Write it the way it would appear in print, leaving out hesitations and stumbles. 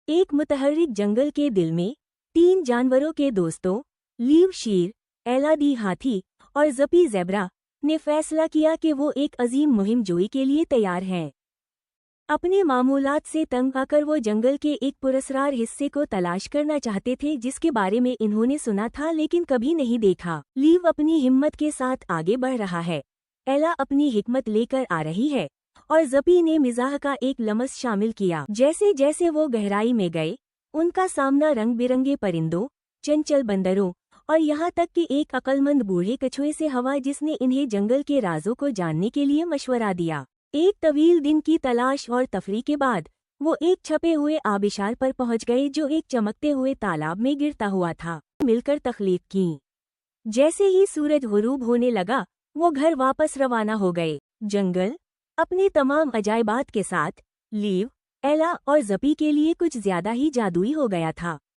एक मुतहर्रिक जंगल के दिल में 3 जानवरों के दोस्तों लीव शेर, एला दी हाथी और ज़पी ज़ेब्रा ने फैसला किया कि वो एक अजीम मुहिम जोई के लिए तैयार हैं। अपने मामूलात से तंग आकर वो जंगल के एक पुरस्कार हिस्से को तलाश करना चाहते थे जिसके बारे में इन्होंने सुना था लेकिन कभी नहीं देखा। लीव अपनी हिम्मत के साथ आगे बढ़ रहा है, एला अपनी हिकमत लेकर आ रही है और ज़पी ने मिजाह का एक लम्स शामिल किया। जैसे जैसे वो गहराई में गए, उनका सामना रंग बिरंगे परिंदों, चंचल बंदरों और यहाँ तक कि एक अक्लमंद बूढ़े कछुए से हवा जिसने इन्हें जंगल के राजों को जानने के लिए मशवरा दिया। एक तवील दिन की तलाश और तफरी के बाद वो एक छपे हुए आबिशार पर पहुंच गए जो एक चमकते हुए तालाब में गिरता हुआ था। मिलकर तख्लीक की। जैसे ही सूरज गुरूब होने लगा, वो घर वापस रवाना हो गए। जंगल अपने तमाम अजायबात के साथ लीव, एला और ज़पी के लिए कुछ ज्यादा ही जादुई हो गया था।